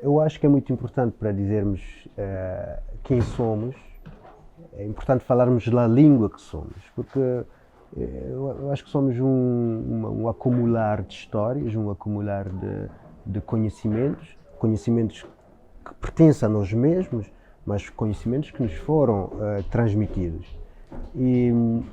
eu acho que é muito importante para dizermos quem somos, é importante falarmos a língua que somos, porque eu acho que somos um acumular de histórias, um acumular de conhecimentos, conhecimentos que pertencem a nós mesmos, mas conhecimentos que nos foram transmitidos. E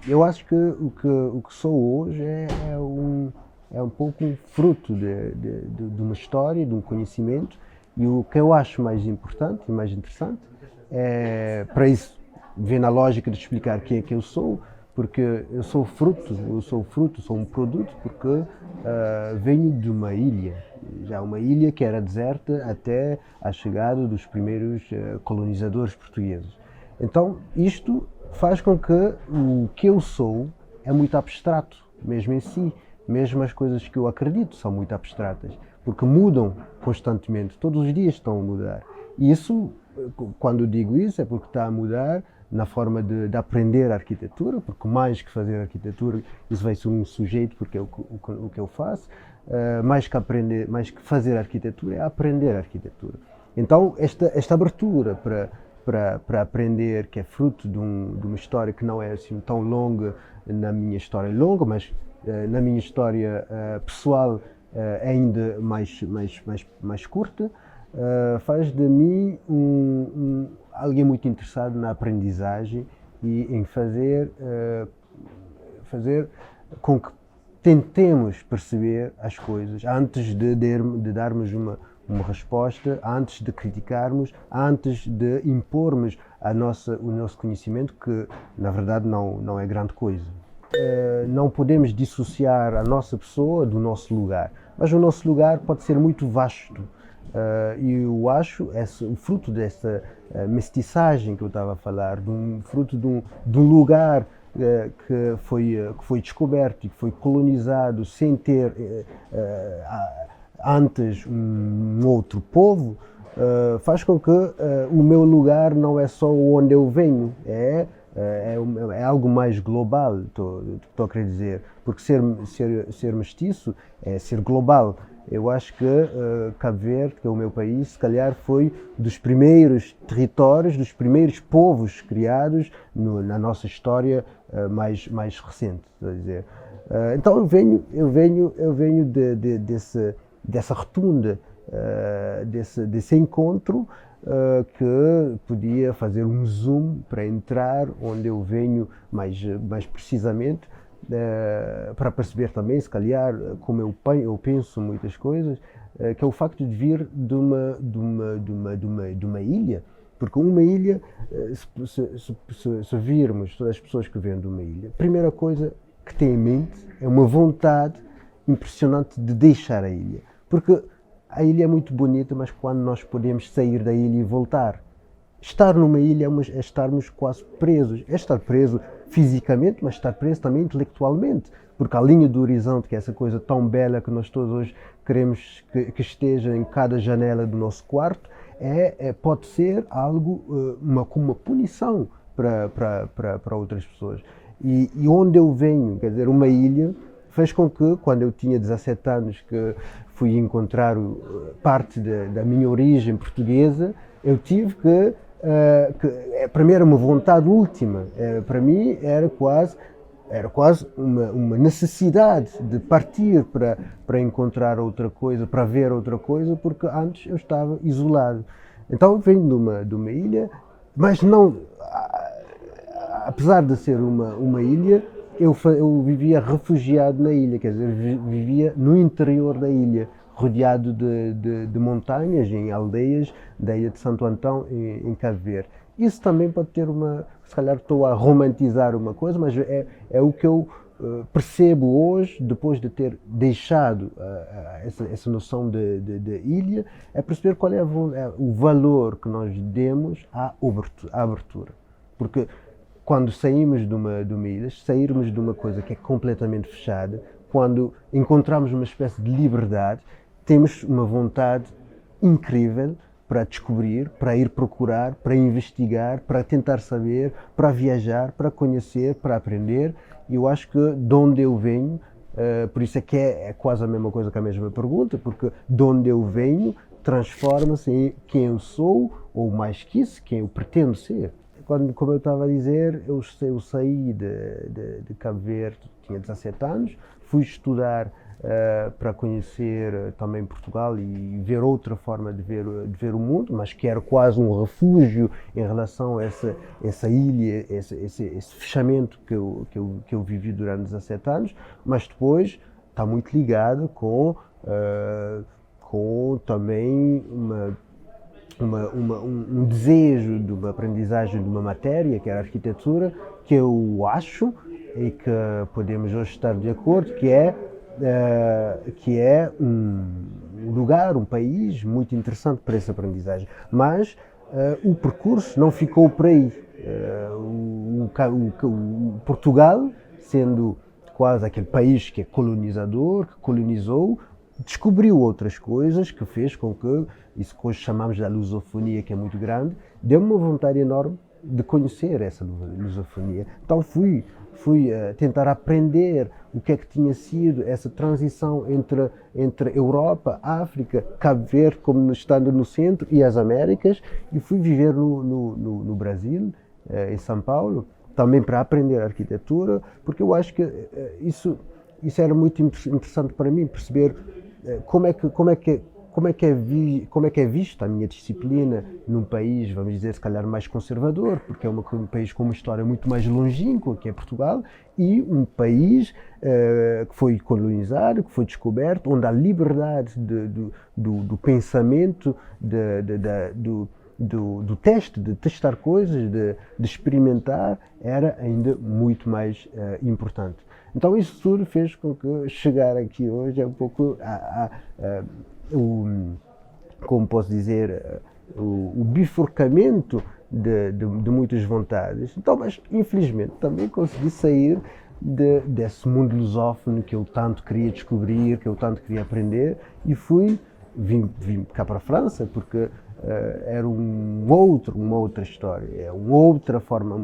eu acho que o que sou hoje é um pouco um fruto de uma história, de um conhecimento, e o que eu acho mais importante e mais interessante é, para isso, ver na lógica de explicar quem é que eu sou, porque eu sou fruto, sou um produto, porque venho de uma ilha, já uma ilha que era deserta até a chegada dos primeiros colonizadores portugueses. Então, isto faz com que o que eu sou é muito abstrato, mesmo em si. Mesmo as coisas que eu acredito são muito abstratas, porque mudam constantemente, todos os dias estão a mudar. E isso, quando eu digo isso, é porque está a mudar na forma de aprender a arquitetura, porque mais que fazer arquitetura, isso vai ser um sujeito, porque é o que eu faço, mais que aprender, mais que fazer arquitetura, é aprender arquitetura. Então, esta abertura para aprender, que é fruto de uma história que não é assim tão longa na minha história longa, mas na minha história pessoal ainda mais curta, faz de mim alguém muito interessado na aprendizagem e em fazer com que tentemos perceber as coisas antes de darmos uma resposta, antes de criticarmos, antes de impormos o nosso conhecimento, que na verdade não é grande coisa. Não podemos dissociar a nossa pessoa do nosso lugar, mas o nosso lugar pode ser muito vasto. E eu acho o fruto dessa mestiçagem que eu estava a falar, fruto de um lugar que foi descoberto e que foi colonizado sem ter antes um outro povo, faz com que o meu lugar não é só onde eu venho, é algo mais global, estou a querer dizer, porque ser mestiço é ser global. Eu acho que Cabo Verde, que é o meu país, se calhar foi dos primeiros territórios, dos primeiros povos criados na nossa história mais recente, estou a dizer. Então eu venho dessa rotunda, desse encontro que podia fazer um zoom para entrar onde eu venho mais precisamente, para perceber também, se calhar, como eu penso muitas coisas, que é o facto de vir de uma ilha, porque uma ilha, se virmos todas as pessoas que vêm de uma ilha, a primeira coisa que tem em mente é uma vontade impressionante de deixar a ilha, porque a ilha é muito bonita, mas quando nós podemos sair da ilha e voltar, estar numa ilha é estarmos quase presos. É estar preso fisicamente, mas estar preso também intelectualmente. Porque a linha do horizonte, que é essa coisa tão bela que nós todos hoje queremos que esteja em cada janela do nosso quarto, pode ser algo, como uma punição para outras pessoas. E onde eu venho, quer dizer, uma ilha, fez com que, quando eu tinha 17 anos, que fui encontrar parte da minha origem portuguesa, eu tive que para mim era uma vontade última, para mim era quase uma necessidade de partir para encontrar outra coisa, para ver outra coisa, porque antes eu estava isolado. Então eu venho de uma ilha, mas não, apesar de ser uma ilha, eu vivia refugiado na ilha, quer dizer, vivia no interior da ilha, rodeado de montanhas, em aldeias da ilha de Santo Antão, em Cabo Verde. Isso também pode ter se calhar estou a romantizar uma coisa, mas é o que eu percebo hoje, depois de ter deixado essa noção de ilha, é perceber qual é o valor que nós demos à abertura. Porque quando saímos de uma ilha, sairmos de uma coisa que é completamente fechada, quando encontramos uma espécie de liberdade, temos uma vontade incrível para descobrir, para ir procurar, para investigar, para tentar saber, para viajar, para conhecer, para aprender. E eu acho que de onde eu venho, por isso é que é quase a mesma coisa que a mesma pergunta, porque de onde eu venho transforma-se em quem eu sou, ou mais que isso, quem eu pretendo ser. Como eu estava a dizer, eu saí de Cabo Verde, tinha 17 anos, fui estudar para conhecer também Portugal e ver outra forma de ver o mundo, mas que era quase um refúgio em relação a essa ilha, esse fechamento que eu vivi durante 17 anos, mas depois está muito ligado com também um desejo de uma aprendizagem de uma matéria, que era a arquitetura, que eu acho e que podemos hoje estar de acordo, que é um lugar, um país muito interessante para essa aprendizagem. Mas o percurso não ficou por aí. O Portugal, sendo quase aquele país que é colonizador, que colonizou, descobriu outras coisas que fez com que isso que hoje chamamos da lusofonia, que é muito grande, deu-me uma vontade enorme de conhecer essa lusofonia. Então fui tentar aprender o que é que tinha sido essa transição entre Europa, África, Cabo Verde, como estando no centro, e as Américas, e fui viver no Brasil, em São Paulo, também para aprender arquitetura, porque eu acho que isso era muito interessante para mim, perceber como é que é vista a minha disciplina num país, vamos dizer, se calhar mais conservador, porque é um país com uma história muito mais longínqua, que é Portugal, e um país que foi colonizado, que foi descoberto, onde a liberdade do pensamento, do teste, de testar coisas, de experimentar, era ainda muito mais importante. Então isso tudo fez com que chegar aqui hoje é um pouco como posso dizer, o bifurcamento de muitas vontades. Então, mas infelizmente também consegui sair desse mundo lusófono que eu tanto queria descobrir, que eu tanto queria aprender, e vim cá para a França porque era uma outra história, é uma outra forma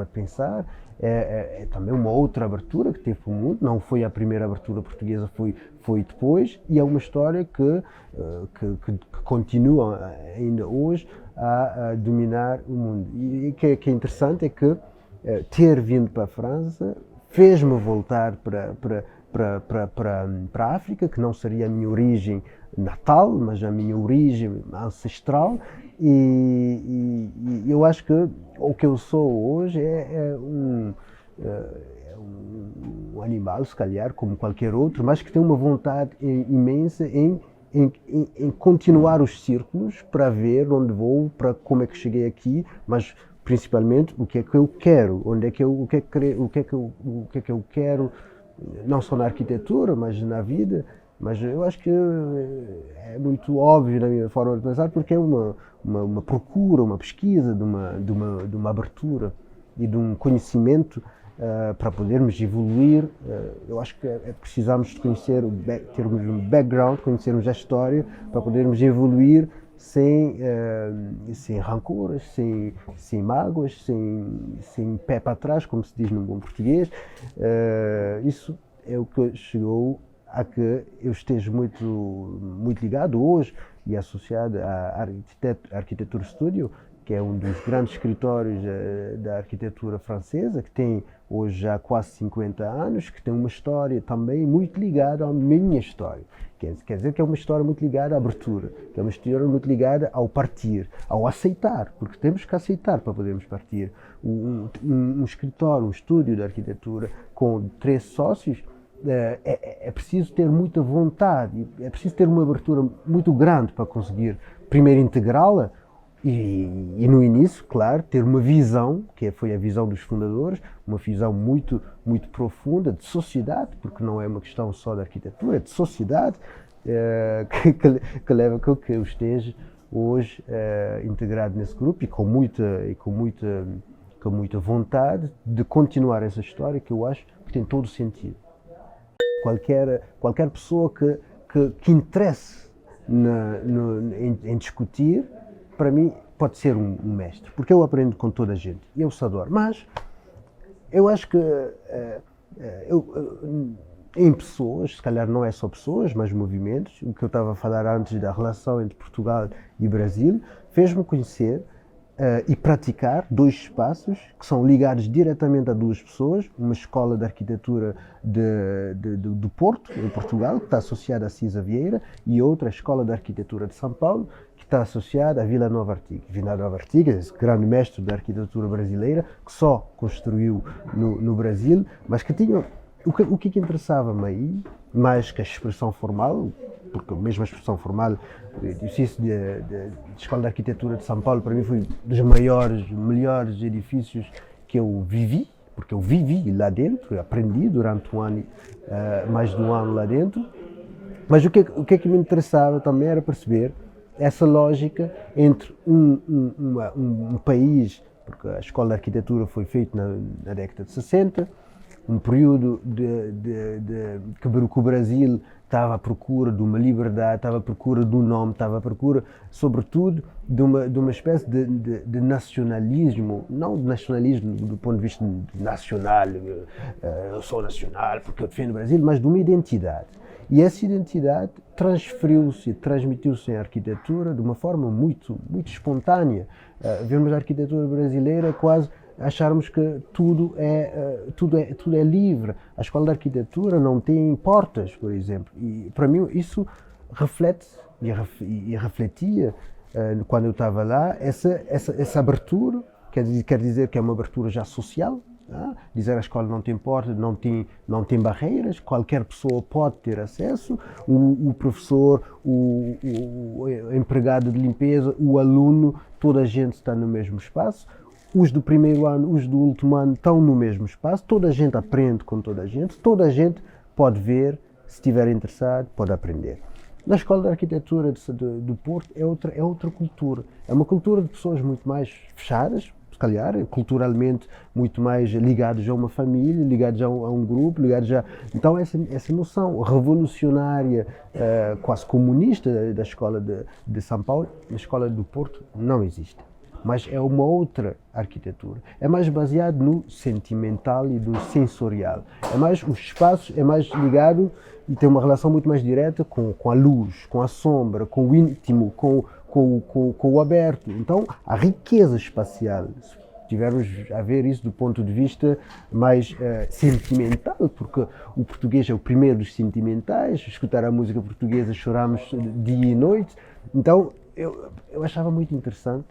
de pensar, é também uma outra abertura que teve para o mundo. Não foi a primeira abertura portuguesa, foi depois, e é uma história que continua ainda hoje a dominar o mundo. E o que é interessante é que ter vindo para a França fez-me voltar para a África, que não seria a minha origem natal, mas a minha origem ancestral, e eu acho que o que eu sou hoje é um animal, se calhar, como qualquer outro, mas que tem uma vontade imensa em continuar os círculos para ver onde vou, para como é que cheguei aqui, mas principalmente o que é que eu quero, o que é que eu quero, não só na arquitetura, mas na vida. Mas eu acho que é muito óbvio na minha forma de pensar, porque é uma procura, uma pesquisa de uma abertura e de um conhecimento para podermos evoluir. Eu acho que precisamos de conhecer, termos um background, conhecermos a história, para podermos evoluir sem rancores, sem mágoas, sem pé para trás, como se diz num bom português. Isso é o que chegou a que eu esteja muito ligado hoje e associado à Architecture Studio, que é um dos grandes escritórios da arquitetura francesa, que tem hoje já quase 50 anos, que tem uma história também muito ligada à minha história. Quer dizer que é uma história muito ligada à abertura, que é uma história muito ligada ao partir, ao aceitar, porque temos que aceitar para podermos partir. Um escritório, um estúdio de arquitetura com 3 sócios, é preciso ter muita vontade, é preciso ter uma abertura muito grande para conseguir primeiro integrá-la e no início, claro, ter uma visão, que foi a visão dos fundadores, uma visão muito profunda de sociedade, porque não é uma questão só de arquitetura, é de sociedade, que leva a que eu esteja hoje integrado nesse grupo e com muita vontade de continuar essa história, que eu acho que tem todo o sentido. Qualquer pessoa que interesse em discutir, para mim, pode ser um mestre, porque eu aprendo com toda a gente, eu só adoro. Mas eu acho que em pessoas, se calhar não é só pessoas, mas movimentos, o que eu estava a falar antes da relação entre Portugal e Brasil, fez-me conhecer e praticar dois espaços que são ligados diretamente a duas pessoas, uma escola de arquitetura do Porto, em Portugal, que está associada a Cisa Vieira, e outra, a Escola de Arquitetura de São Paulo, que está associada a Vila Nova Artiga. Vila Nova Artiga, esse grande mestre da arquitetura brasileira, que só construiu no Brasil, mas que tinha... O que interessava-me aí, mais que a expressão formal, porque mesmo a expressão formal, isso de Escola de Arquitetura de São Paulo, para mim foi dos maiores, melhores edifícios que eu vivi, porque eu vivi lá dentro, aprendi durante um ano, mais de um ano lá dentro, mas o que me interessava também era perceber essa lógica entre um país, porque a Escola de Arquitetura foi feita na década de 60, um período que o Brasil estava à procura de uma liberdade, estava à procura de um nome, estava à procura, sobretudo, de uma espécie de nacionalismo, não de nacionalismo do ponto de vista nacional, eu sou nacional porque eu defendo o Brasil, mas de uma identidade. E essa identidade transferiu-se, transmitiu-se em arquitetura de uma forma muito, muito espontânea. Vemos a arquitetura brasileira quase acharmos que tudo é livre. A escola de arquitetura não tem portas, por exemplo. E para mim isso reflete e refletia quando eu estava lá essa abertura, quer dizer que é uma abertura já social. Dizer a escola não tem portas, não tem barreiras, qualquer pessoa pode ter acesso, o professor, o empregado de limpeza, o aluno, toda a gente está no mesmo espaço. Os do primeiro ano, os do último ano estão no mesmo espaço, toda a gente aprende com toda a gente pode ver, se estiver interessado, pode aprender. Na Escola de Arquitetura do Porto é outra cultura, é uma cultura de pessoas muito mais fechadas, se calhar, culturalmente muito mais ligados a uma família, ligados a um grupo, ligados a... Então essa noção revolucionária, quase comunista da Escola de São Paulo, na Escola do Porto não existe. Mas é uma outra arquitetura. É mais baseado no sentimental e no sensorial. Os espaços é mais ligado e tem uma relação muito mais direta com a luz, com a sombra, com o íntimo, com o aberto. Então, a riqueza espacial, se tivermos a ver isso do ponto de vista mais sentimental, porque o português é o primeiro dos sentimentais, escutar a música portuguesa choramos dia e noite. Então, eu achava muito interessante.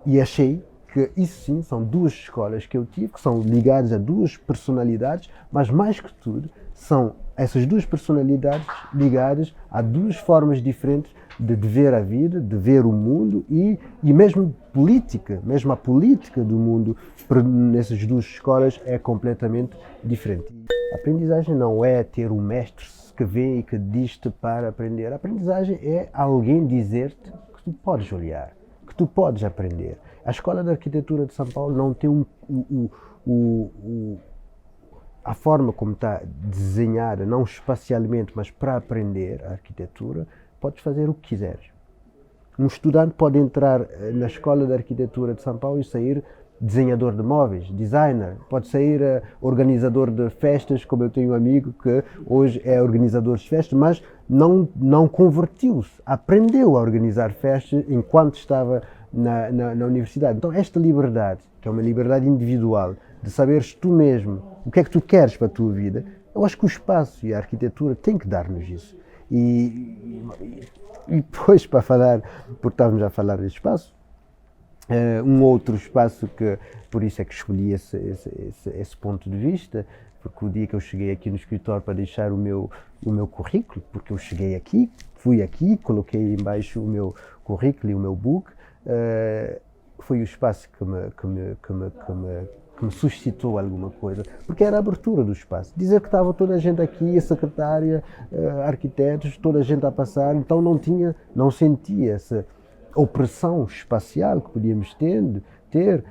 E achei que isso sim são duas escolas que eu tive, que são ligadas a duas personalidades, mas mais que tudo são essas duas personalidades ligadas a duas formas diferentes de ver a vida, de ver o mundo e mesmo política, mesmo a política do mundo nessas duas escolas é completamente diferente. A aprendizagem não é ter um mestre que vem e que diz-te para aprender. A aprendizagem é alguém dizer-te que tu podes olhar, que tu podes aprender. A Escola de Arquitetura de São Paulo não tem a forma como está desenhada, não espacialmente, mas para aprender a arquitetura, podes fazer o que quiseres. Um estudante pode entrar na Escola de Arquitetura de São Paulo e sair desenhador de móveis, designer, pode sair organizador de festas, como eu tenho um amigo que hoje é organizador de festas, mas não convertiu-se, aprendeu a organizar festas enquanto estava na universidade. Então esta liberdade, que é uma liberdade individual, de saberes tu mesmo o que é que tu queres para a tua vida, eu acho que o espaço e a arquitetura têm que dar-nos isso. E depois, para falar, porque estávamos a falar de espaço, um outro espaço que, por isso é que escolhi esse ponto de vista, porque o dia que eu cheguei aqui no escritório para deixar o meu currículo, porque eu cheguei aqui, fui aqui, coloquei embaixo o meu currículo e o meu book, foi o espaço que me suscitou alguma coisa, porque era a abertura do espaço. Dizer que estava toda a gente aqui, a secretária, arquitetos, toda a gente a passar, então não sentia essa opressão espacial que podíamos ter,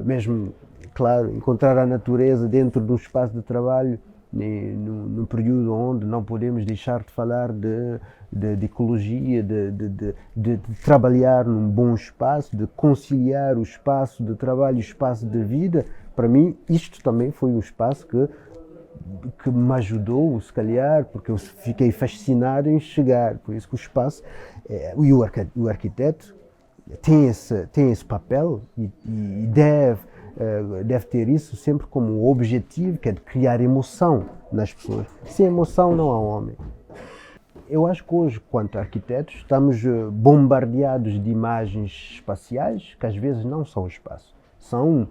mesmo, claro, encontrar a natureza dentro de um espaço de trabalho, num período onde não podemos deixar de falar de ecologia, de trabalhar num bom espaço, de conciliar o espaço de trabalho e o espaço de vida. Para mim, isto também foi um espaço que que me ajudou, se calhar, porque eu fiquei fascinado em chegar. Por isso que o espaço, e o arquiteto tem esse papel e deve ter isso sempre como objetivo, que é de criar emoção nas pessoas. Sem emoção não há homem. Eu acho que hoje, quanto arquitetos, estamos bombardeados de imagens espaciais que às vezes não são espaço. São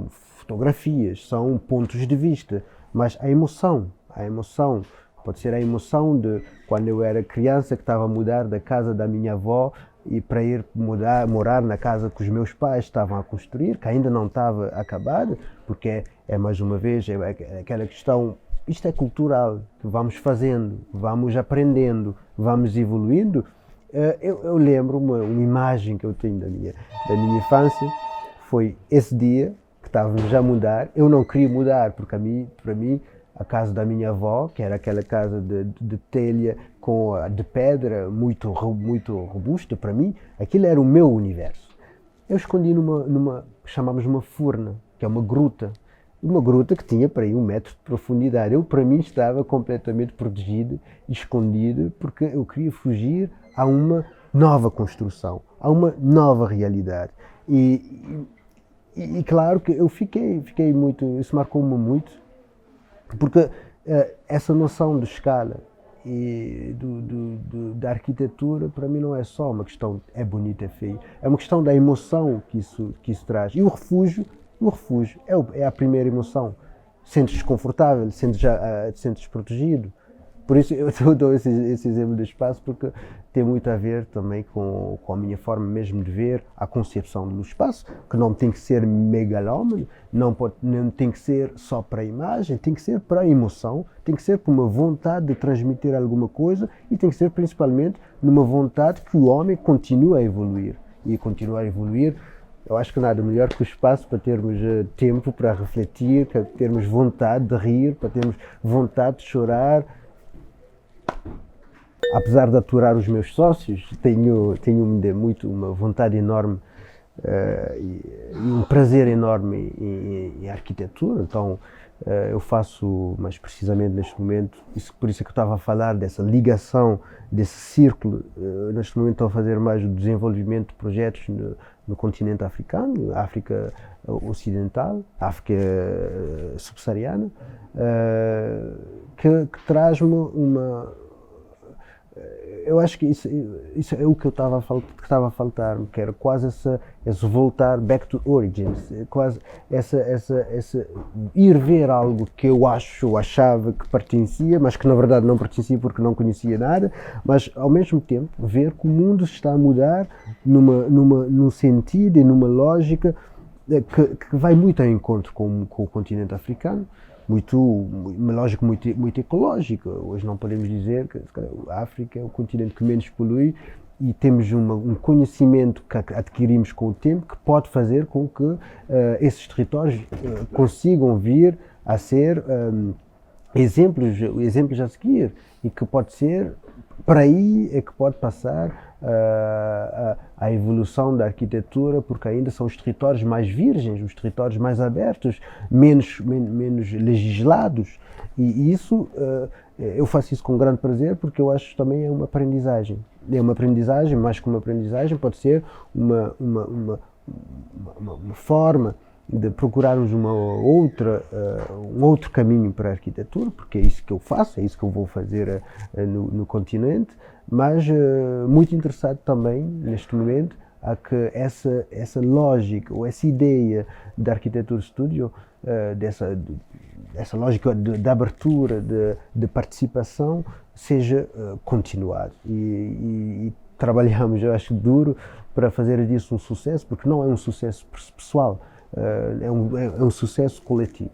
fotografias, são pontos de vista, mas a emoção pode ser a emoção de quando eu era criança que estava a mudar da casa da minha avó e para ir morar na casa que os meus pais estavam a construir, que ainda não estava acabada, porque mais uma vez aquela questão, isto é cultural, que vamos fazendo, vamos aprendendo, vamos evoluindo. Eu lembro uma imagem que eu tenho da minha infância, foi esse dia que estávamos a mudar. Eu não queria mudar, porque para mim a casa da minha avó, que era aquela casa de telha de pedra muito robusta, para mim aquilo era o meu universo. Eu escondi numa chamamos uma furna, que é uma gruta que tinha para aí 1 metro de profundidade. Para mim estava completamente protegido e escondido, porque eu queria fugir a uma nova construção, a uma nova realidade. E claro que eu fiquei muito, isso marcou-me muito, porque essa noção de escala e da arquitetura, para mim, não é só uma questão é bonito, é feio, é uma questão da emoção que isso traz. E o refúgio é a primeira emoção. Sentes desconfortável, sentes protegido. Por isso eu dou esse exemplo do espaço, porque tem muito a ver também com a minha forma mesmo de ver a concepção do espaço, que não tem que ser megalómano, não tem que ser só para a imagem, tem que ser para a emoção, tem que ser por uma vontade de transmitir alguma coisa e tem que ser principalmente numa vontade que o homem continue a evoluir. E continuar a evoluir, eu acho que nada melhor que o espaço para termos tempo para refletir, para termos vontade de rir, para termos vontade de chorar. Apesar de aturar os meus sócios, tenho uma vontade enorme e um prazer enorme em arquitetura. Então eu faço, mais precisamente neste momento, por isso é que eu estava a falar dessa ligação, desse círculo. Neste momento estou a fazer mais o desenvolvimento de projetos no continente africano, África Ocidental, África Subsaariana, que traz-me uma... Eu acho que isso é o que estava a faltar-me, que era quase esse voltar back to origins, quase essa ir ver algo que eu achava que pertencia, mas que na verdade não pertencia porque não conhecia nada, mas ao mesmo tempo ver que o mundo está a mudar num sentido e numa lógica que vai muito ao encontro com o continente africano. Uma lógica muito ecológica. Hoje não podemos dizer que a África é o continente que menos polui e temos um conhecimento que adquirimos com o tempo que pode fazer com que esses territórios consigam vir a ser exemplos a seguir, e que pode ser, para aí é que pode passar a evolução da arquitetura, porque ainda são os territórios mais virgens, os territórios mais abertos, menos legislados, e isso eu faço isso com grande prazer, porque eu acho que também é uma aprendizagem, mais que uma aprendizagem, pode ser uma forma de procurarmos um outro caminho para a arquitetura, porque é isso que eu faço, é isso que eu vou fazer no continente, mas muito interessado também, neste momento, a que essa lógica, ou essa ideia da arquitetura studio, dessa lógica de abertura, de participação, seja continuada. E trabalhamos, eu acho, duro para fazer disso um sucesso, porque não é um sucesso pessoal, é um sucesso coletivo.